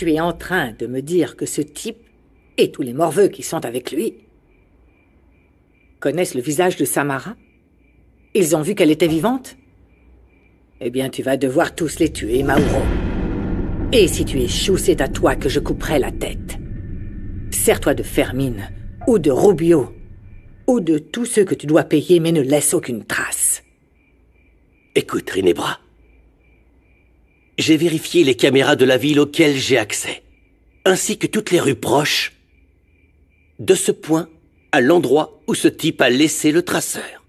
Tu es en train de me dire que ce type et tous les morveux qui sont avec lui connaissent le visage de Samara? Ils ont vu qu'elle était vivante? Eh bien, tu vas devoir tous les tuer, Mauro. Et si tu échoues, c'est à toi que je couperai la tête. Sers-toi de Fermine, ou de Rubio, ou de tous ceux que tu dois payer, mais ne laisse aucune trace. Écoute, Rinebra. J'ai vérifié les caméras de la ville auxquelles j'ai accès, ainsi que toutes les rues proches, de ce point à l'endroit où ce type a laissé le traceur.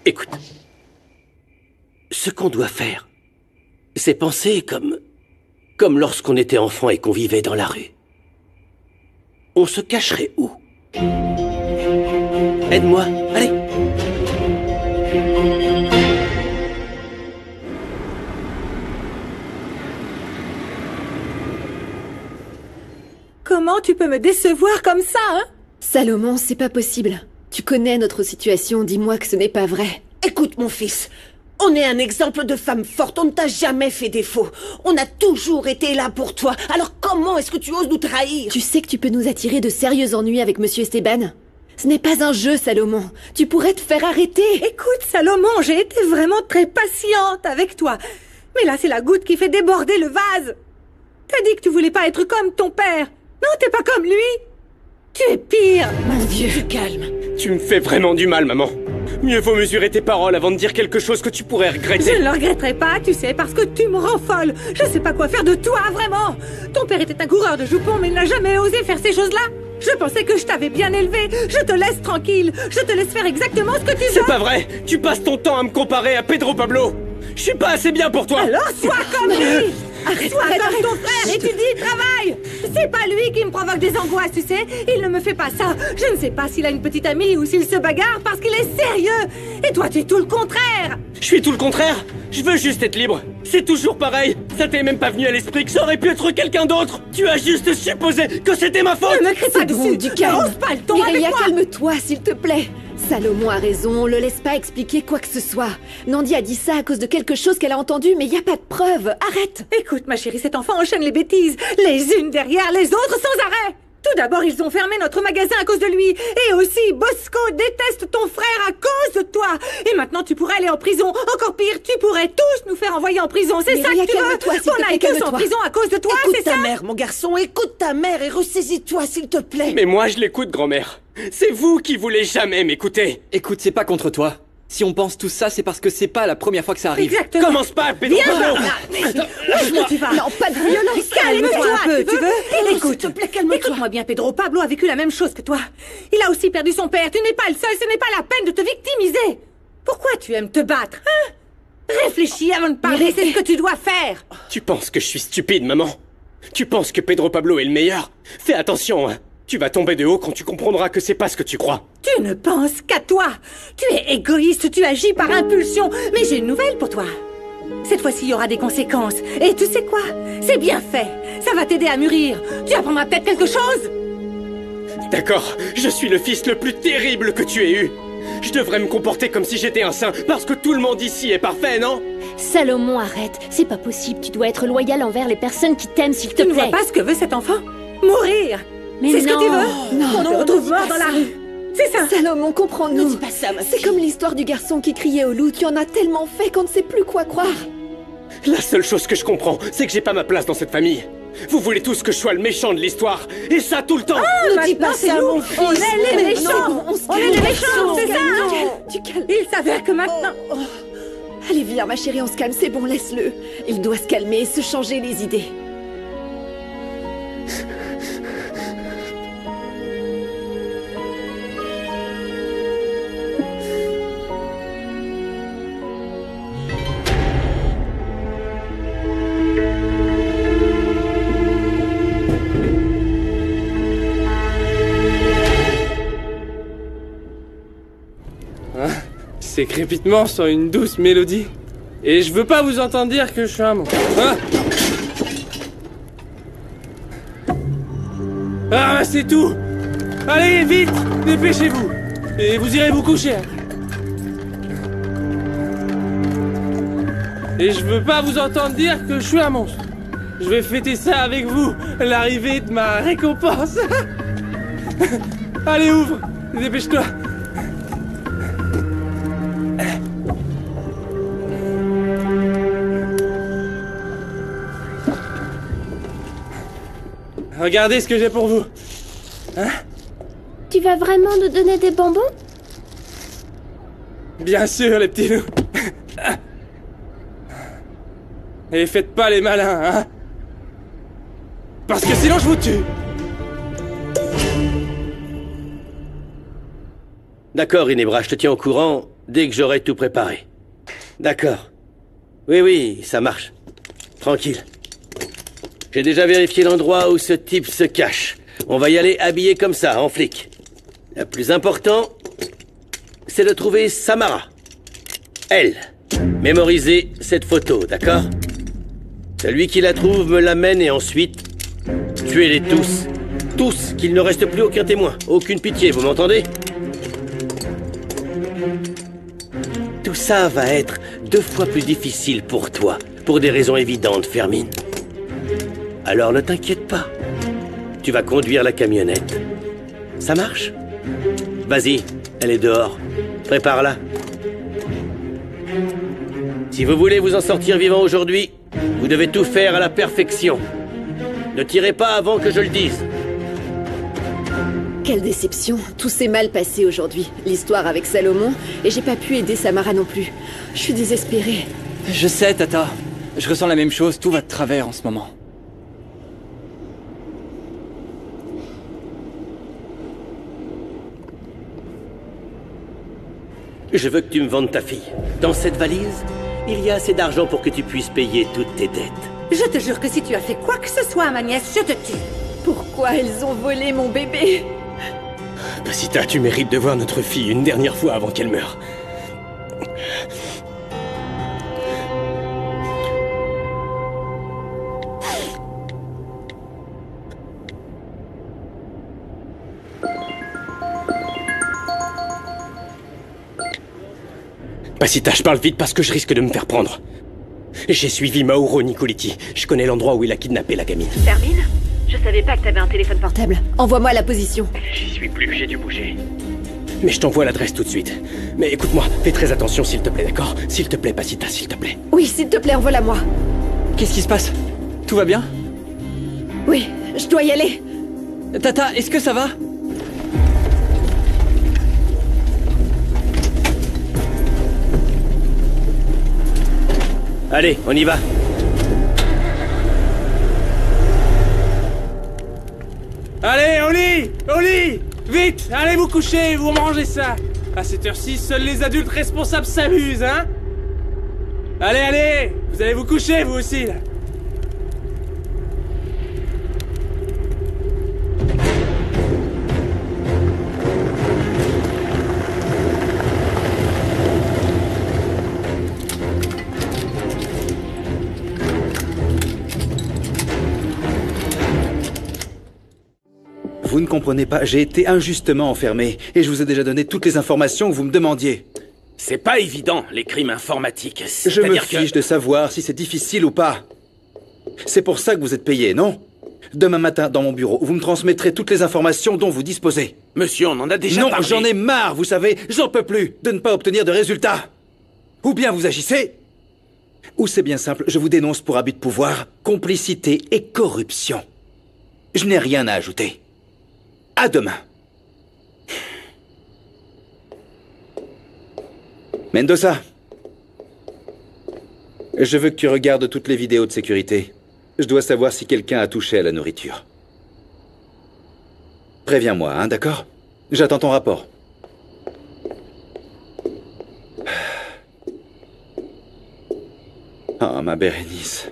Écoute, ce qu'on doit faire, c'est penser comme lorsqu'on était enfant et qu'on vivait dans la rue. On se cacherait où? Aide-moi, allez! Comment tu peux me décevoir comme ça, hein? Salomon, c'est pas possible. Tu connais notre situation, dis-moi que ce n'est pas vrai. Écoute, mon fils, on est un exemple de femme forte, on ne t'a jamais fait défaut. On a toujours été là pour toi, alors comment est-ce que tu oses nous trahir? Tu sais que tu peux nous attirer de sérieux ennuis avec Monsieur Esteban. Ce n'est pas un jeu, Salomon. Tu pourrais te faire arrêter. Écoute, Salomon, j'ai été vraiment très patiente avec toi. Mais là, c'est la goutte qui fait déborder le vase. T'as dit que tu voulais pas être comme ton père. Non, t'es pas comme lui. Tu es pire. Mon Dieu, calme. Tu me fais vraiment du mal, maman. Mieux vaut mesurer tes paroles avant de dire quelque chose que tu pourrais regretter. Je ne le regretterai pas, tu sais, parce que tu me rends folle. Je sais pas quoi faire de toi, vraiment. Ton père était un coureur de jupons, mais il n'a jamais osé faire ces choses-là. Je pensais que je t'avais bien élevé. Je te laisse tranquille. Je te laisse faire exactement ce que tu veux. C'est pas vrai. Tu passes ton temps à me comparer à Pedro Pablo. Je suis pas assez bien pour toi. Alors, sois comme lui. Arrête, Sois arrête, comme arrête. ton frère, étudie, travaille. C'est pas lui qui me provoque des angoisses, tu sais. Il ne me fait pas ça. Je ne sais pas s'il a une petite amie ou s'il se bagarre parce qu'il est sérieux. Et toi, tu es tout le contraire. Je suis tout le contraire. Je veux juste être libre. C'est toujours pareil. Ça t'est même pas venu à l'esprit que ça aurait pu être quelqu'un d'autre. Tu as juste supposé que c'était ma faute. Ne me crie pas C'est bon, dessus. du calme. N'ose pas le ton avec Mireia, moi. calme-toi, s'il te plaît. Salomon a raison, on le laisse pas expliquer quoi que ce soit. Nandi a dit ça à cause de quelque chose qu'elle a entendu, mais y a pas de preuve. Arrête. Écoute, ma chérie, cet enfant enchaîne les bêtises, les unes derrière les autres sans arrêt. Tout d'abord, ils ont fermé notre magasin à cause de lui. Et aussi, Bosco déteste ton frère à cause de toi. Et maintenant, tu pourrais aller en prison. Encore pire, tu pourrais tous nous faire envoyer en prison. C'est ça Mireia, que tu veux? calme-toi, s'il te On plaît, aille tous en calme-toi. prison à cause de toi, Écoute c'est ta ça? mère, mon garçon, écoute ta mère et ressaisis-toi, s'il te plaît. Mais moi, je l'écoute, grand-mère. C'est vous qui voulez jamais m'écouter. Écoute, c'est pas contre toi. Si on pense tout ça, c'est parce que c'est pas la première fois que ça arrive. Exactement. Commence pas, Pedro Viens Pablo. par là. Où est-ce que tu vas? Non, pas de violence. Calme-toi un peu, tu veux? Écoute, s'il te plaît, calme-toi. écoute-moi bien, Pedro. Pablo a vécu la même chose que toi. Il a aussi perdu son père. Tu n'es pas le seul. Ce n'est pas la peine de te victimiser. Pourquoi tu aimes te battre, hein? Réfléchis avant de parler. C'est ce que tu dois faire. Tu penses que je suis stupide, maman? Tu penses que Pedro Pablo est le meilleur? Fais attention, hein. Tu vas tomber de haut quand tu comprendras que c'est pas ce que tu crois. Tu ne penses qu'à toi. Tu es égoïste. Tu agis par impulsion. Mais j'ai une nouvelle pour toi. Cette fois-ci, il y aura des conséquences. Et tu sais quoi? C'est bien fait. Ça va t'aider à mûrir. Tu apprendras peut-être quelque chose. D'accord, je suis le fils le plus terrible que tu aies eu. Je devrais me comporter comme si j'étais un saint, parce que tout le monde ici est parfait, non? Salomon, arrête. C'est pas possible. Tu dois être loyal envers les personnes qui t'aiment, s'il te Tu ne vois plaît. pas ce que veut cet enfant? Mourir. Mais C'est ce que tu non. veux? Non, On te non, retrouve ne dis mort pas dans la ça. rue. C'est ça. Salomon, Ne comprends-nous. dis pas ça, ma C'est fille. comme l'histoire du garçon qui criait au loup. Tu en as tellement fait qu'on ne sait plus quoi croire. La seule chose que je comprends, c'est que j'ai pas ma place dans cette famille. Vous voulez tous que je sois le méchant de l'histoire, et ça tout le temps. Ne dis pas Maintenant, c'est ça, nous. mon fils. On est les Non, méchants. on se On est calme, les on méchants, se c'est calme, ça. Tu calmes. Il s'avère que maintenant... Allez, viens, ma chérie, on se calme. C'est bon, laisse-le. Il doit se calmer et se changer les idées. Ces crépitements sont une douce mélodie. Et je veux pas vous entendre dire que je suis un mot. Hein? Ah, c'est tout! Allez, vite! Dépêchez-vous! Et vous irez vous coucher. Et je veux pas vous entendre dire que je suis un monstre. Je vais fêter ça avec vous, l'arrivée de ma récompense. Allez, ouvre, dépêche-toi. Regardez ce que j'ai pour vous. Hein? Tu vas vraiment nous donner des bonbons? Bien sûr, les petits loups. Et faites pas les malins, hein? Parce que sinon je vous tue. D'accord, Inebra, je te tiens au courant dès que j'aurai tout préparé. D'accord. Oui, ça marche. Tranquille. J'ai déjà vérifié l'endroit où ce type se cache. On va y aller habillé comme ça, en flic. Le plus important, c'est de trouver Samara. Elle. Mémorisez cette photo, d'accord? Celui qui la trouve me l'amène et ensuite, tuez-les tous. Tous, qu'il ne reste plus aucun témoin. Aucune pitié, vous m'entendez? Tout ça va être 2 fois plus difficile pour toi, pour des raisons évidentes, Fermine. Alors ne t'inquiète pas. Tu vas conduire la camionnette. Ça marche? Vas-y, elle est dehors. Prépare-la. Si vous voulez vous en sortir vivant aujourd'hui, vous devez tout faire à la perfection. Ne tirez pas avant que je le dise. Quelle déception. Tout s'est mal passé aujourd'hui. L'histoire avec Salomon, et j'ai pas pu aider Samara non plus. Je suis désespérée. Je sais, Tata. Je ressens la même chose, tout va de travers en ce moment. Je veux que tu me vendes ta fille. Dans cette valise, il y a assez d'argent pour que tu puisses payer toutes tes dettes. Je te jure que si tu as fait quoi que ce soit à ma nièce, je te tue. Pourquoi ils ont volé mon bébé? Pasita, tu mérites de voir notre fille une dernière fois avant qu'elle meure. Pasita, je parle vite parce que je risque de me faire prendre. J'ai suivi Mauro Nicoletti. Je connais l'endroit où il a kidnappé la gamine. Fermine? Je savais pas que t'avais un téléphone portable. Envoie-moi la position. J'y suis plus, j'ai dû bouger. Mais je t'envoie l'adresse tout de suite. Mais écoute-moi, fais très attention s'il te plaît, d'accord? S'il te plaît, Pasita, s'il te plaît. Oui, s'il te plaît, envoie-la-moi. Qu'est-ce qui se passe? Tout va bien? Oui, je dois y aller. Tata, est-ce que ça va? Allez, on y va. Allez, au lit! Au lit! Vite! Allez vous coucher, vous mangez ça! À cette heure-ci, seuls les adultes responsables s'amusent, hein? Allez! Vous allez vous coucher, vous aussi, là! Vous ne comprenez pas, j'ai été injustement enfermé, et je vous ai déjà donné toutes les informations que vous me demandiez. C'est pas évident, les crimes informatiques. Je me fiche de savoir si c'est difficile ou pas. C'est pour ça que vous êtes payé, non? Demain matin, dans mon bureau, vous me transmettrez toutes les informations dont vous disposez. Monsieur, on en a déjà parlé. Non, j'en ai marre, vous savez, j'en peux plus de ne pas obtenir de résultats. Ou bien vous agissez, ou c'est bien simple, je vous dénonce pour abus de pouvoir, complicité et corruption. Je n'ai rien à ajouter. À demain. Mendoza. Je veux que tu regardes toutes les vidéos de sécurité. Je dois savoir si quelqu'un a touché à la nourriture. Préviens-moi, hein, d'accord? J'attends ton rapport. Oh, ma Bérénice.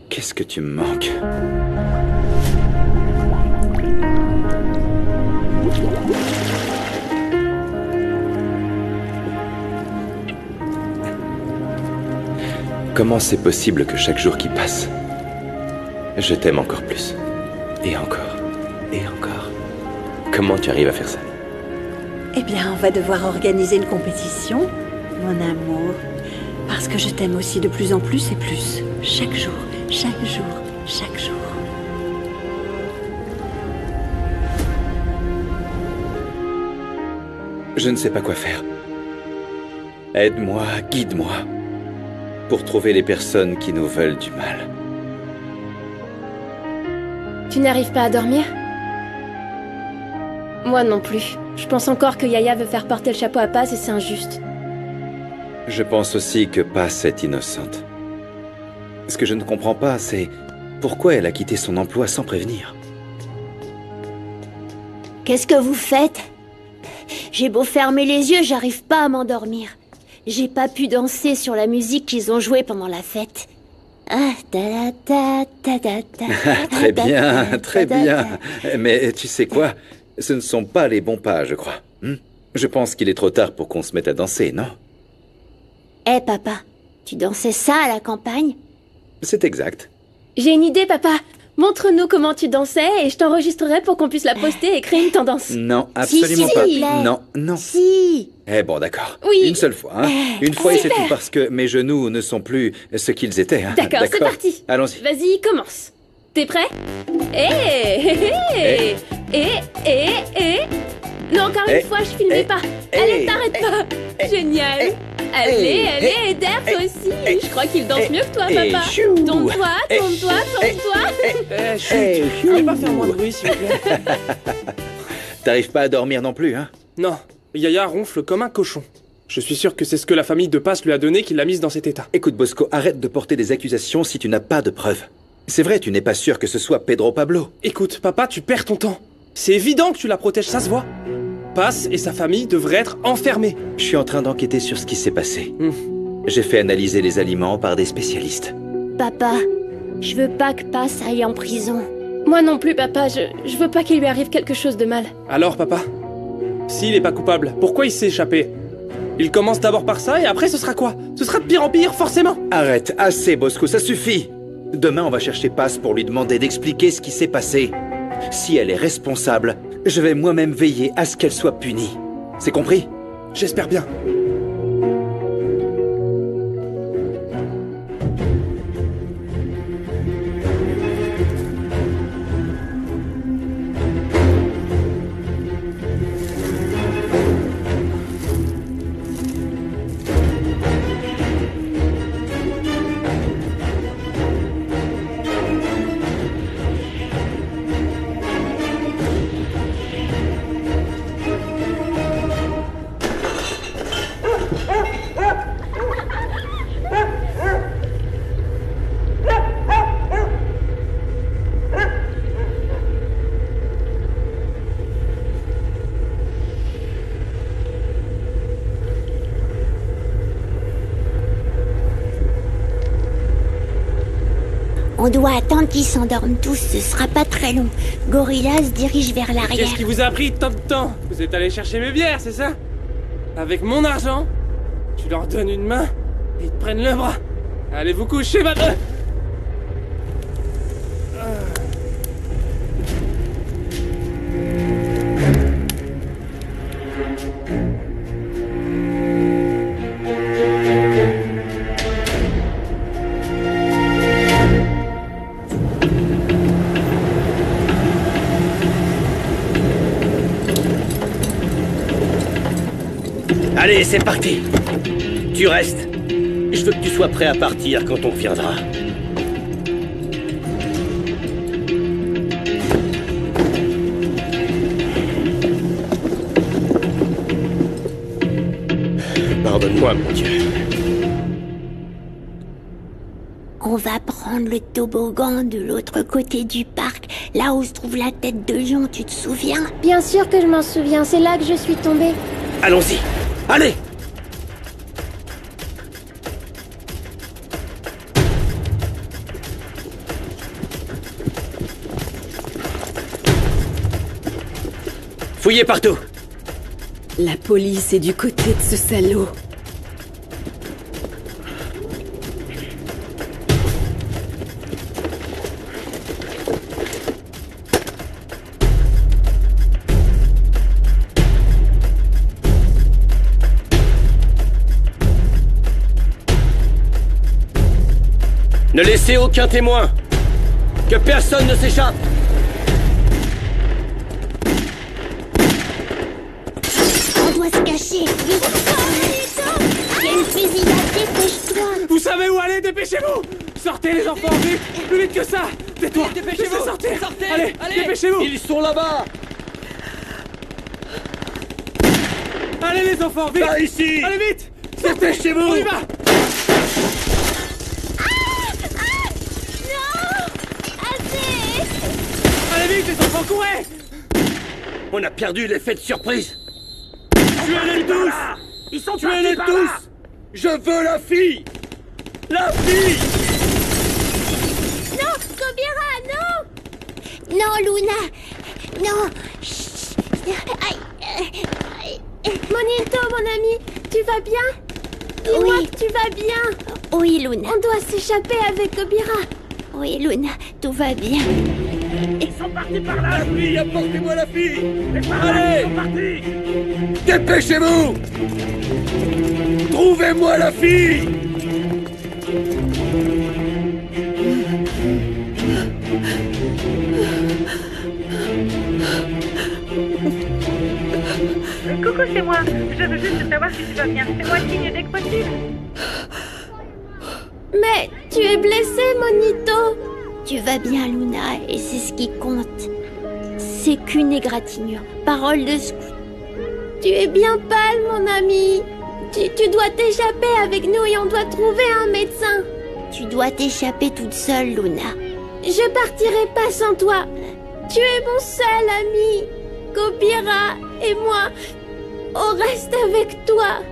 Qu'est-ce que tu me manques? Comment c'est possible que chaque jour qui passe, je t'aime encore plus? Et encore. Et encore. Comment tu arrives à faire ça? Eh bien, on va devoir organiser une compétition, mon amour. Parce que je t'aime aussi de plus en plus et plus. Chaque jour, chaque jour, chaque jour. Je ne sais pas quoi faire. Aide-moi, guide-moi, pour trouver les personnes qui nous veulent du mal. Tu n'arrives pas à dormir? Moi non plus. Je pense encore que Yaya veut faire porter le chapeau à Paz et c'est injuste. Je pense aussi que Paz est innocente. Ce que je ne comprends pas, c'est pourquoi elle a quitté son emploi sans prévenir. Qu'est-ce que vous faites? J'ai beau fermer les yeux, j'arrive pas à m'endormir. J'ai pas pu danser sur la musique qu'ils ont jouée pendant la fête. Ah, ta ta ta ta ta. Très bien, très bien. Mais tu sais quoi? Ce ne sont pas les bons pas, je crois. Je pense qu'il est trop tard pour qu'on se mette à danser, non? Hé, papa, tu dansais ça à la campagne? C'est exact. J'ai une idée, papa. Montre-nous comment tu dansais et je t'enregistrerai pour qu'on puisse la poster et créer une tendance. Non, absolument si, pas. s'il vous plaît. Non, non. Si. Eh bon, d'accord. Oui. Une seule fois, hein. Une fois et c'est tout parce que mes genoux ne sont plus ce qu'ils étaient. Hein. D'accord, c'est parti. Allons-y. Vas-y, commence. T'es prêt? Non, encore une fois, je filmais pas. Allez, t'arrête pas. Génial. Allez, Eder, toi aussi. Je crois qu'il danse mieux que toi, papa. Tourne-toi, tourne-toi, tourne-toi. Chut, vous pouvez pas faire moins de bruit, s'il vous plaît? T'arrives pas à dormir non plus, hein? Non, Yaya ronfle comme un cochon. Je suis sûr que c'est ce que la famille de Paz lui a donné qui l'a mise dans cet état. Écoute, Bosco, arrête de porter des accusations si tu n'as pas de preuves. C'est vrai, tu n'es pas sûr que ce soit Pedro Pablo. Écoute, papa, tu perds ton temps. C'est évident que tu la protèges, ça se voit. Paz et sa famille devraient être enfermés. Je suis en train d'enquêter sur ce qui s'est passé. J'ai fait analyser les aliments par des spécialistes. Papa, je veux pas que Paz aille en prison. Moi non plus, papa, je veux pas qu'il lui arrive quelque chose de mal. Alors, papa, s'il est pas coupable, pourquoi il s'est échappé? Il commence d'abord par ça et après ce sera quoi? Ce sera de pire en pire, forcément. Arrête, assez, Bosco, ça suffit. Demain, on va chercher Paz pour lui demander d'expliquer ce qui s'est passé. Si elle est responsable, je vais moi-même veiller à ce qu'elle soit punie. C'est compris? J'espère bien. On doit attendre qu'ils s'endorment tous, ce sera pas très long. Gorilla se dirige vers l'arrière. Qu'est-ce qui vous a pris tant de temps? Vous êtes allé chercher mes bières, c'est ça? Avec mon argent? Tu leur donnes une main et ils te prennent le bras. Allez vous coucher maintenant. Allez, c'est parti. Tu restes. Je veux que tu sois prêt à partir quand on reviendra. Pardonne-moi, mon Dieu. On va prendre le toboggan de l'autre côté du parc, là où se trouve la tête de lion, tu te souviens? Bien sûr que je m'en souviens, c'est là que je suis tombée. Allons-y. Allez! Fouillez partout! La police est du côté de ce salaud. Ne laissez aucun témoin. Que personne ne s'échappe. On doit se cacher. Vite. Il y a une fusillade, dépêche-toi. Vous savez où aller, dépêchez-vous. Sortez les enfants, vite. Plus vite que ça. Tais-toi, dépêchez-vous. Sortez. Allez, dépêchez-vous. Ils sont là-bas. Allez les enfants, vite. Pas ici. Allez vite. Dépêchez-vous. On y va. Allez vite les enfants, courez. On a perdu l'effet de surprise. Tuez-les tous. Ils sont Tuez-les par tous. là. Je veux la fille. La fille. Non, Kobira, non. Non, Luna. Non. Chut. Monito, mon ami, tu vas bien? Dis-moi Oui. que tu vas bien. Oui, Luna. On doit s'échapper avec Kobira. Oui, Luna, tout va bien. Ils sont partis par là. La fille, apportez-moi la fille. Allez, ils sont partis. Dépêchez-vous. Trouvez-moi la fille. Coucou, c'est moi. Je veux juste savoir si tu vas bien. Fais-moi signe dès que possible. Mais tu es blessé, Monito. Tu vas bien, Luna, et c'est ce qui compte. C'est qu'une égratignure. Parole de scout. Tu es bien pâle, mon ami. Tu dois t'échapper avec nous et on doit trouver un médecin. Tu dois t'échapper toute seule, Luna. Je partirai pas sans toi. Tu es mon seul ami. Kobira et moi, on reste avec toi.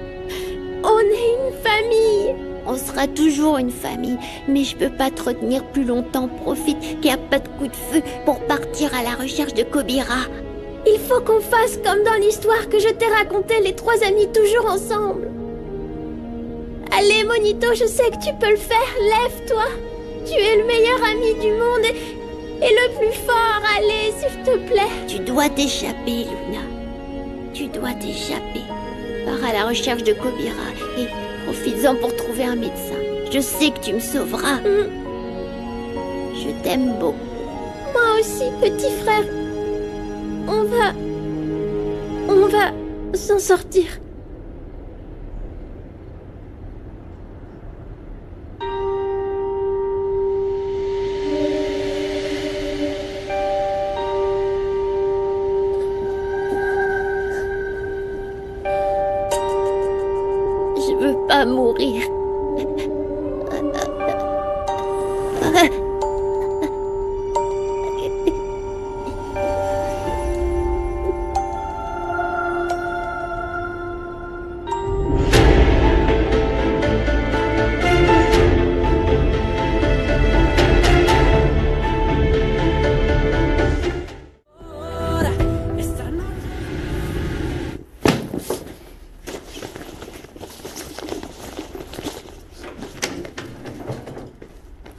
On est une famille. On sera toujours une famille, mais je peux pas te retenir plus longtemps. Profite qu'il n'y a pas de coup de feu pour partir à la recherche de Kobira. Il faut qu'on fasse comme dans l'histoire que je t'ai racontée, les trois amis toujours ensemble. Allez, Monito, je sais que tu peux le faire. Lève-toi. Tu es le meilleur ami du monde et le plus fort. Allez, s'il te plaît. Tu dois t'échapper, Luna. Tu dois t'échapper. Pars à la recherche de Kobira et profites-en pour trouver un médecin. Je sais que tu me sauveras. Je t'aime beaucoup. Moi aussi, petit frère. On va s'en sortir. Je veux pas mourir.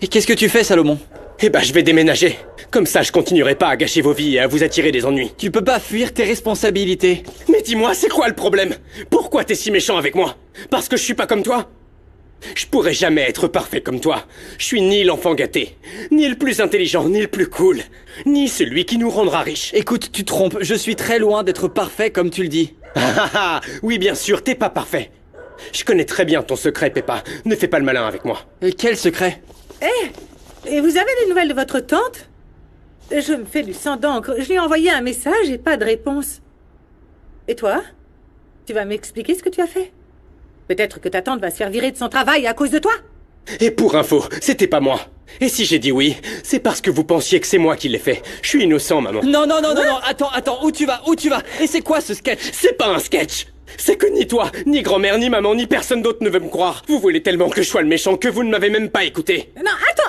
Et qu'est-ce que tu fais, Salomon? Eh ben, je vais déménager. Comme ça, je continuerai pas à gâcher vos vies et à vous attirer des ennuis. Tu peux pas fuir tes responsabilités. Mais dis-moi, c'est quoi le problème? Pourquoi t'es si méchant avec moi? Parce que je suis pas comme toi? Je pourrais jamais être parfait comme toi. Je suis ni l'enfant gâté, ni le plus intelligent, ni le plus cool, ni celui qui nous rendra riches. Écoute, tu te trompes, je suis très loin d'être parfait comme tu le dis. Oui, bien sûr, t'es pas parfait. Je connais très bien ton secret, Peppa. Ne fais pas le malin avec moi. Et quel secret? Et vous avez des nouvelles de votre tante? Je me fais du sang d'encre. Je lui ai envoyé un message et pas de réponse. Et toi? Tu vas m'expliquer ce que tu as fait? Peut-être que ta tante va se faire virer de son travail à cause de toi? Et pour info, c'était pas moi. Et si j'ai dit oui, c'est parce que vous pensiez que c'est moi qui l'ai fait. Je suis innocent, maman. Non, attends, où tu vas? Et c'est quoi ce sketch? C'est pas un sketch. C'est que ni toi, ni grand-mère, ni maman, ni personne d'autre ne veut me croire. Vous voulez tellement que je sois le méchant que vous ne m'avez même pas écouté. Non, attends!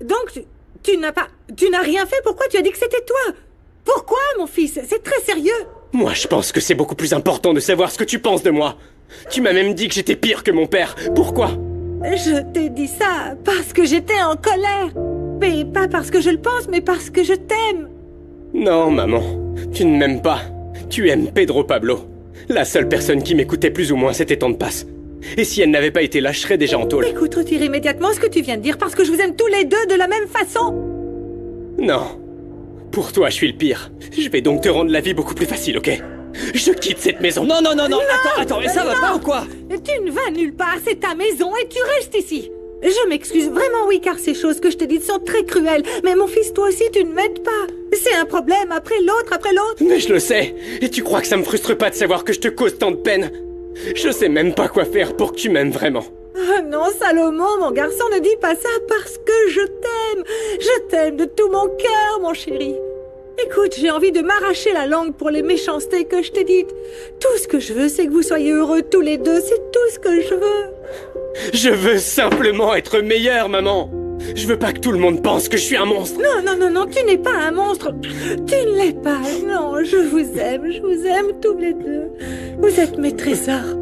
Donc, tu n'as rien fait? Pourquoi tu as dit que c'était toi? Pourquoi, mon fils? C'est très sérieux. Moi, je pense que c'est beaucoup plus important de savoir ce que tu penses de moi. Tu m'as même dit que j'étais pire que mon père. Pourquoi? Je t'ai dit ça parce que j'étais en colère. Mais pas parce que je le pense, mais parce que je t'aime. Non, maman. Tu ne m'aimes pas. Tu aimes Pedro Pablo. La seule personne qui m'écoutait plus ou moins, c'était Tante Passe. Et si elle n'avait pas été là, je serais déjà en tôle. Écoute, retire immédiatement ce que tu viens de dire parce que je vous aime tous les deux de la même façon. Non. Pour toi, je suis le pire. Je vais donc te rendre la vie beaucoup plus facile, ok? Je quitte cette maison. Non, attends, ça va pas ou quoi? Tu ne vas nulle part, c'est ta maison et tu restes ici. Je m'excuse vraiment, oui, car ces choses que je te dis sont très cruelles. Mais mon fils, toi aussi, tu ne m'aides pas. C'est un problème après l'autre, après l'autre. Mais je le sais. Et tu crois que ça me frustre pas de savoir que je te cause tant de peine? Je sais même pas quoi faire pour que tu m'aimes vraiment. Oh non, Salomon, mon garçon, ne dis pas ça parce que je t'aime. Je t'aime de tout mon cœur, mon chéri. Écoute, j'ai envie de m'arracher la langue pour les méchancetés que je t'ai dites. Tout ce que je veux, c'est que vous soyez heureux tous les deux. C'est tout ce que je veux. Je veux simplement être meilleur, maman. Je veux pas que tout le monde pense que je suis un monstre. Non, tu n'es pas un monstre. Tu ne l'es pas. Non, je vous aime tous les deux. Vous êtes mes trésors.